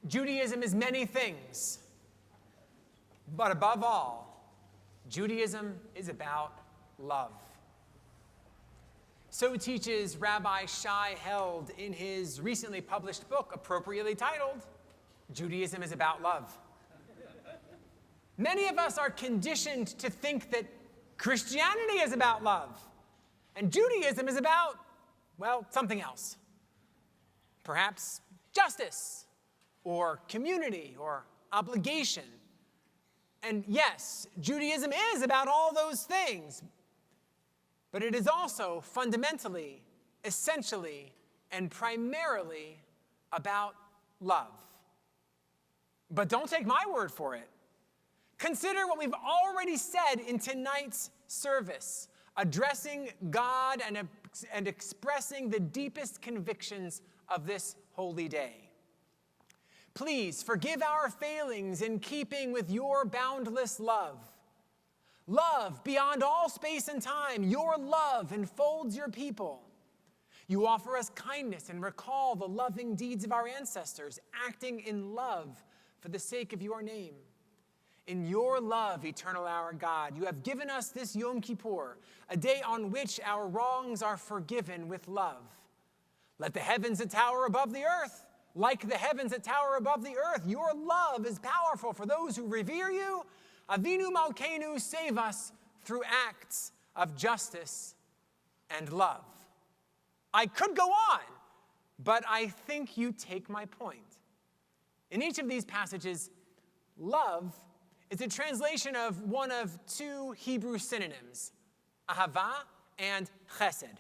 Judaism is many things, but above all, Judaism is about love. So teaches Rabbi Shai Held in his recently published book, appropriately titled, Judaism is About Love. Many of us are conditioned to think that Christianity is about love, and Judaism is about, well, something else. Perhaps justice, or community, or obligation. And yes, Judaism is about all those things, but it is also fundamentally, essentially, and primarily about love. But don't take my word for it. Consider what we've already said in tonight's service, addressing God and expressing the deepest convictions of this holy day. Please forgive our failings in keeping with your boundless love. Love beyond all space and time. Your love enfolds your people. You offer us kindness and recall the loving deeds of our ancestors, acting in love for the sake of your name. In your love, eternal our God, you have given us this Yom Kippur, a day on which our wrongs are forgiven with love. Let the heavens that tower above the earth, like the heavens that tower above the earth, your love is powerful for those who revere you. Avinu Malkeinu, save us through acts of justice and love. I could go on, but I think you take my point. In each of these passages, love is a translation of one of two Hebrew synonyms, ahava and chesed.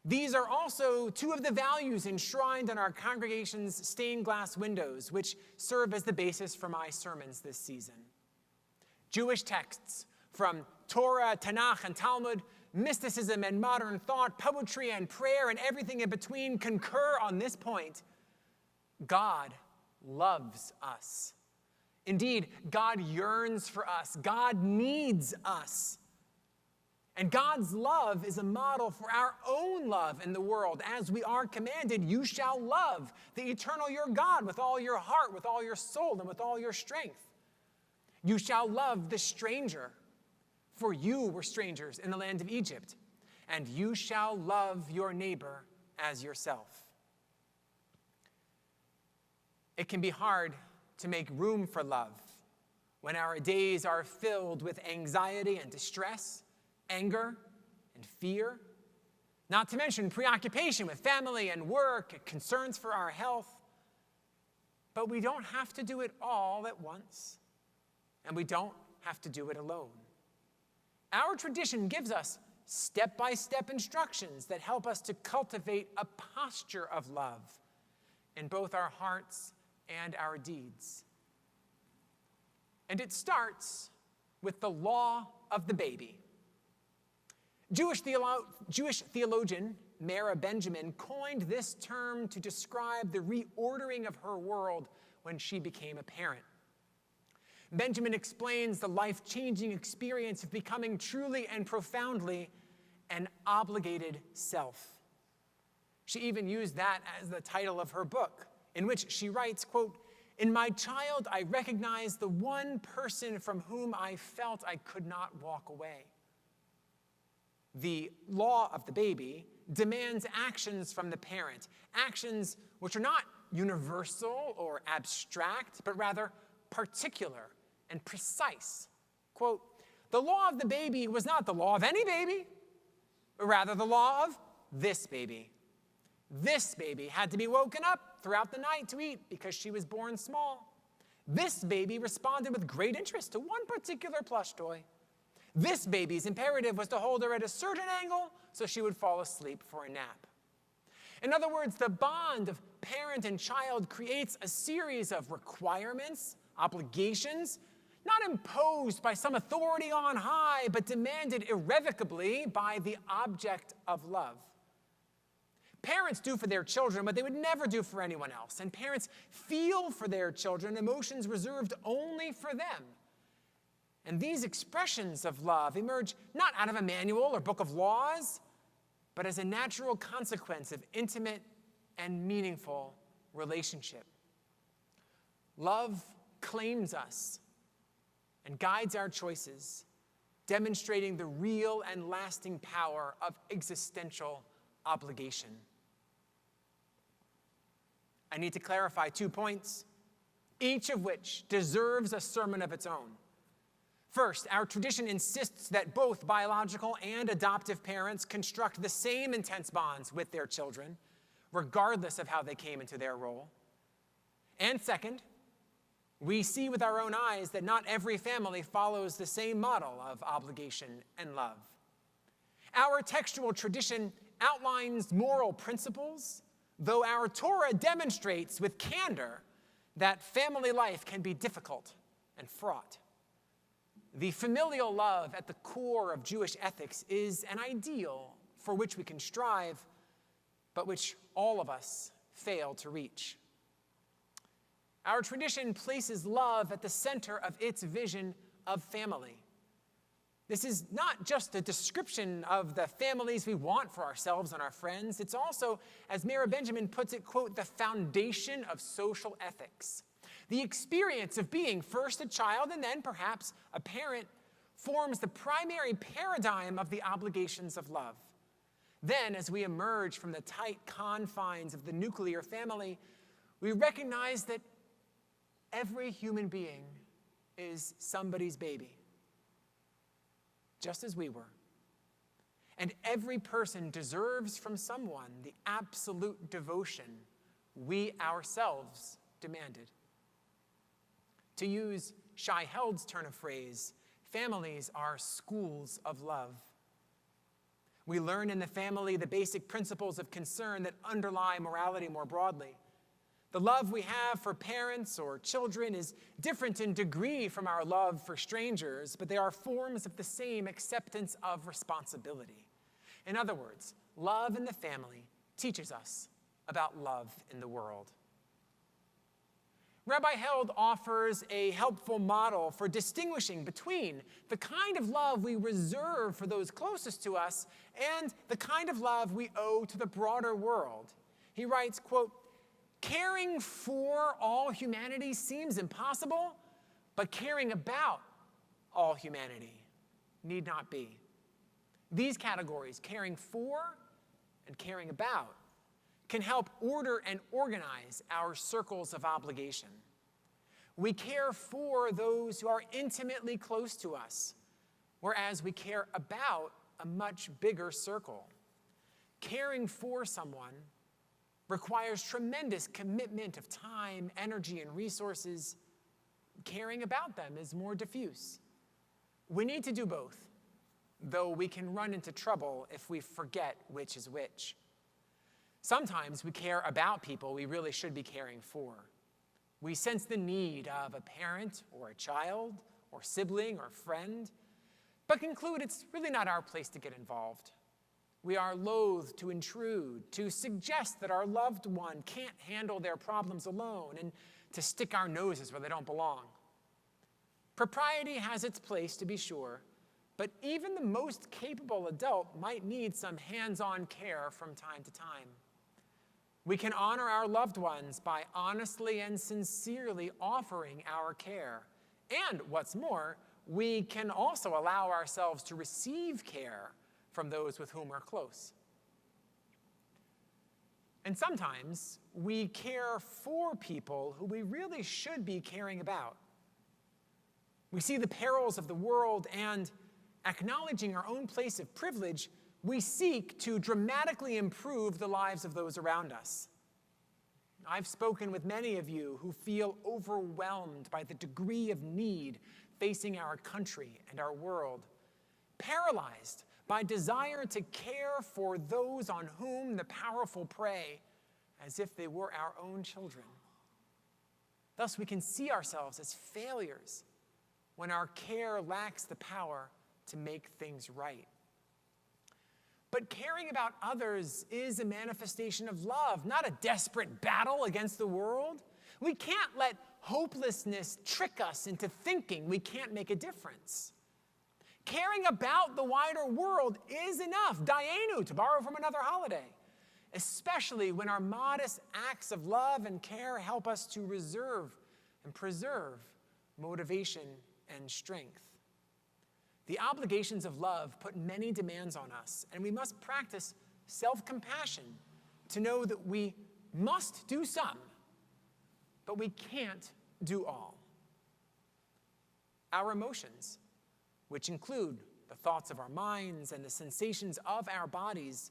These are also two of the values enshrined in our congregation's stained glass windows, which serve as the basis for my sermons this season. Jewish texts from Torah, Tanakh, and Talmud, mysticism and modern thought, poetry and prayer, and everything in between concur on this point. God loves us. Indeed, God yearns for us. God needs us. And God's love is a model for our own love in the world. As we are commanded, you shall love the eternal your God with all your heart, with all your soul, and with all your strength. You shall love the stranger, for you were strangers in the land of Egypt. And you shall love your neighbor as yourself. It can be hard to make room for love when our days are filled with anxiety and distress, anger and fear, not to mention preoccupation with family and work, concerns for our health. But we don't have to do it all at once, and we don't have to do it alone. Our tradition gives us step-by-step instructions that help us to cultivate a posture of love in both our hearts and our deeds. And it starts with the law of the baby. Jewish theologian Mara Benjamin coined this term to describe the reordering of her world when she became a parent. Benjamin explains the life-changing experience of becoming truly and profoundly an obligated self. She even used that as the title of her book, in which she writes, quote, "In my child, I recognized the one person from whom I felt I could not walk away." The law of the baby demands actions from the parent, actions which are not universal or abstract, but rather particular and precise. Quote, "The law of the baby was not the law of any baby, but rather the law of this baby. This baby had to be woken up throughout the night to eat because she was born small. This baby responded with great interest to one particular plush toy. This baby's imperative was to hold her at a certain angle so she would fall asleep for a nap." In other words, the bond of parent and child creates a series of requirements, obligations, not imposed by some authority on high, but demanded irrevocably by the object of love. Parents do for their children what they would never do for anyone else, and parents feel for their children emotions reserved only for them. And these expressions of love emerge not out of a manual or book of laws, but as a natural consequence of intimate and meaningful relationship. Love claims us and guides our choices, demonstrating the real and lasting power of existential obligation. I need to clarify 2 points, each of which deserves a sermon of its own. First, our tradition insists that both biological and adoptive parents construct the same intense bonds with their children, regardless of how they came into their role. And second, we see with our own eyes that not every family follows the same model of obligation and love. Our textual tradition outlines moral principles, though our Torah demonstrates with candor that family life can be difficult and fraught. The familial love at the core of Jewish ethics is an ideal for which we can strive, but which all of us fail to reach. Our tradition places love at the center of its vision of family. This is not just a description of the families we want for ourselves and our friends. It's also, as Mara Benjamin puts it, quote, the foundation of social ethics. The experience of being first a child and then perhaps a parent forms the primary paradigm of the obligations of love. Then, as we emerge from the tight confines of the nuclear family, we recognize that every human being is somebody's baby, just as we were. And every person deserves from someone the absolute devotion we ourselves demanded. To use Shai Held's turn of phrase, families are schools of love. We learn in the family the basic principles of concern that underlie morality more broadly. The love we have for parents or children is different in degree from our love for strangers, but they are forms of the same acceptance of responsibility. In other words, love in the family teaches us about love in the world. Rabbi Held offers a helpful model for distinguishing between the kind of love we reserve for those closest to us and the kind of love we owe to the broader world. He writes, quote, caring for all humanity seems impossible, but caring about all humanity need not be. These categories, caring for and caring about, can help order and organize our circles of obligation. We care for those who are intimately close to us, whereas we care about a much bigger circle. Caring for someone requires tremendous commitment of time, energy, and resources. Caring about them is more diffuse. We need to do both, though we can run into trouble if we forget which is which. Sometimes we care about people we really should be caring for. We sense the need of a parent or a child or sibling or friend, but conclude it's really not our place to get involved. We are loath to intrude, to suggest that our loved one can't handle their problems alone, and to stick our noses where they don't belong. Propriety has its place, to be sure, but even the most capable adult might need some hands-on care from time to time. We can honor our loved ones by honestly and sincerely offering our care. And what's more, we can also allow ourselves to receive care from those with whom we're close. And sometimes we care for people who we really should be caring about. We see the perils of the world, and acknowledging our own place of privilege, we seek to dramatically improve the lives of those around us. I've spoken with many of you who feel overwhelmed by the degree of need facing our country and our world, paralyzed by desire to care for those on whom the powerful prey as if they were our own children. Thus, we can see ourselves as failures when our care lacks the power to make things right. But caring about others is a manifestation of love, not a desperate battle against the world. We can't let hopelessness trick us into thinking we can't make a difference. Caring about the wider world is enough, dayenu, to borrow from another holiday, especially when our modest acts of love and care help us to reserve and preserve motivation and strength. The obligations of love put many demands on us, and we must practice self-compassion to know that we must do some, but we can't do all. Our emotions, which include the thoughts of our minds and the sensations of our bodies,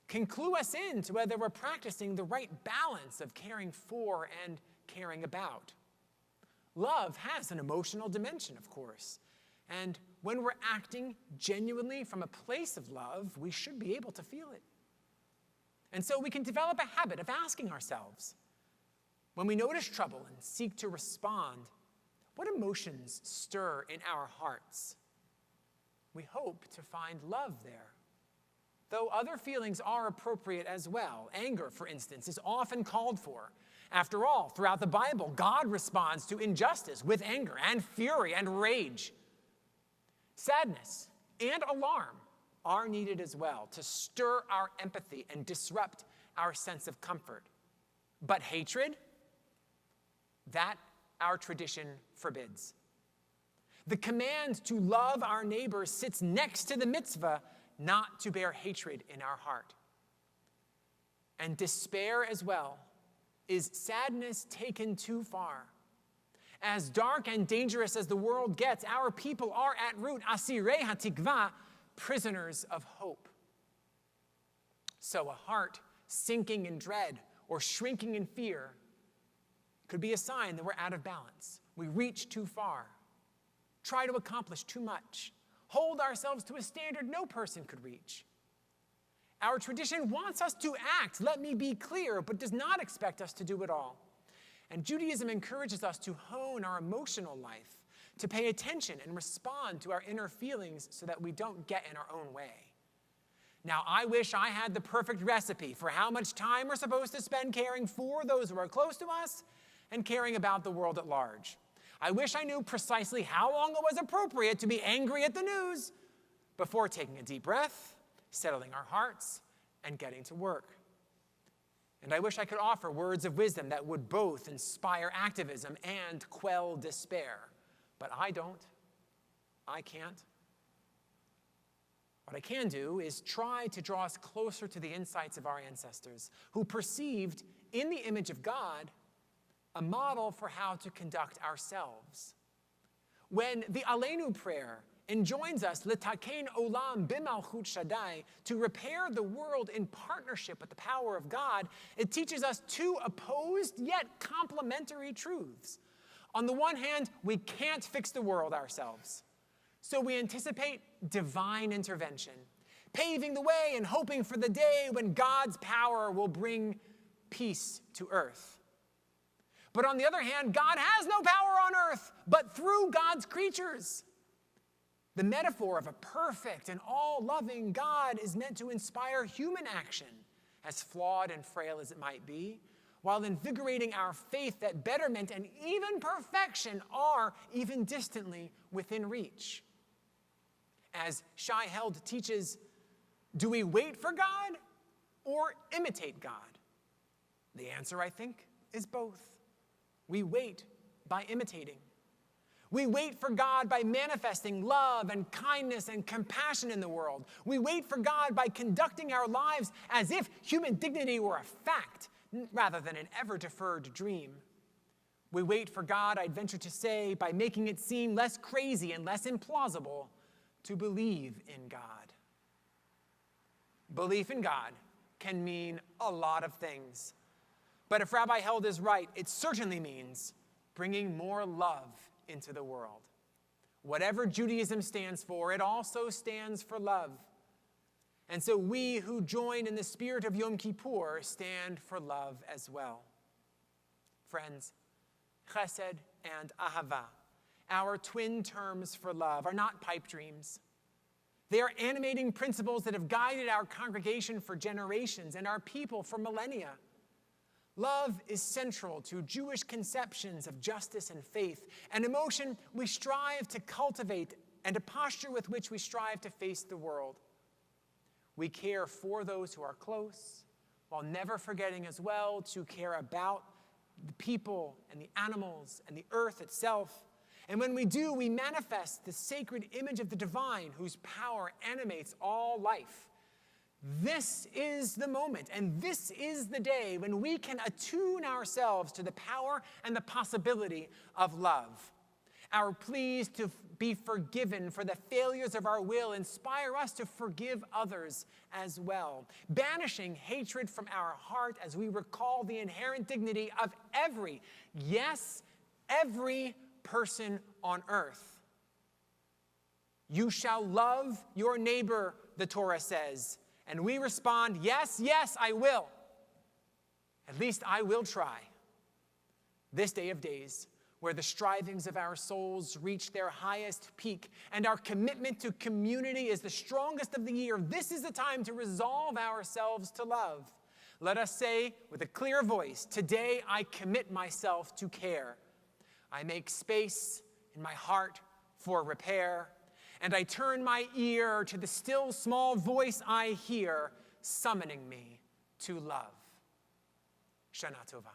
can clue us in to whether we're practicing the right balance of caring for and caring about. Love has an emotional dimension, of course, and when we're acting genuinely from a place of love, we should be able to feel it. And so we can develop a habit of asking ourselves, when we notice trouble and seek to respond, what emotions stir in our hearts? We hope to find love there. Though other feelings are appropriate as well. Anger, for instance, is often called for. After all, throughout the Bible, God responds to injustice with anger and fury and rage. Sadness and alarm are needed as well to stir our empathy and disrupt our sense of comfort. But hatred, that our tradition forbids. The command to love our neighbors sits next to the mitzvah not to bear hatred in our heart. And despair as well is sadness taken too far. As dark and dangerous as the world gets, our people are at root, asirei hatikva, prisoners of hope. So a heart sinking in dread or shrinking in fear could be a sign that we're out of balance. We reach too far, try to accomplish too much, hold ourselves to a standard no person could reach. Our tradition wants us to act, let me be clear, but does not expect us to do it all. And Judaism encourages us to hone our emotional life, to pay attention and respond to our inner feelings so that we don't get in our own way. Now, I wish I had the perfect recipe for how much time we're supposed to spend caring for those who are close to us and caring about the world at large. I wish I knew precisely how long it was appropriate to be angry at the news before taking a deep breath, settling our hearts, and getting to work. And I wish I could offer words of wisdom that would both inspire activism and quell despair. But I don't. I can't. What I can do is try to draw us closer to the insights of our ancestors, who perceived in the image of God a model for how to conduct ourselves. When the Aleinu prayer enjoins us, litaken olam b'malchut Shaddai, to repair the world in partnership with the power of God, it teaches us two opposed yet complementary truths. On the one hand, we can't fix the world ourselves, so we anticipate divine intervention, paving the way and hoping for the day when God's power will bring peace to earth. But on the other hand, God has no power on earth, but through God's creatures. The metaphor of a perfect and all-loving God is meant to inspire human action, as flawed and frail as it might be, while invigorating our faith that betterment and even perfection are, even distantly, within reach. As Shai Held teaches, do we wait for God or imitate God? The answer, I think, is both. We wait by imitating. We wait for God by manifesting love and kindness and compassion in the world. We wait for God by conducting our lives as if human dignity were a fact rather than an ever-deferred dream. We wait for God, I'd venture to say, by making it seem less crazy and less implausible to believe in God. Belief in God can mean a lot of things. But if Rabbi Held is right, it certainly means bringing more love into the world. Whatever Judaism stands for, it also stands for love. And so we who join in the spirit of Yom Kippur stand for love as well. Friends, chesed and ahava, our twin terms for love, are not pipe dreams. They are animating principles that have guided our congregation for generations and our people for millennia. Love is central to Jewish conceptions of justice and faith, an emotion we strive to cultivate and a posture with which we strive to face the world. We care for those who are close, while never forgetting as well to care about the people and the animals and the earth itself. And when we do, we manifest the sacred image of the divine whose power animates all life. This is the moment, and this is the day when we can attune ourselves to the power and the possibility of love. Our pleas to be forgiven for the failures of our will inspire us to forgive others as well, banishing hatred from our heart as we recall the inherent dignity of every person on earth. You shall love your neighbor, the Torah says. And we respond, yes, yes, I will. At least I will try. This day of days, where the strivings of our souls reach their highest peak and our commitment to community is the strongest of the year, this is the time to resolve ourselves to love. Let us say with a clear voice, today I commit myself to care. I make space in my heart for repair, and I turn my ear to the still small voice I hear, summoning me to love. Shana Tova.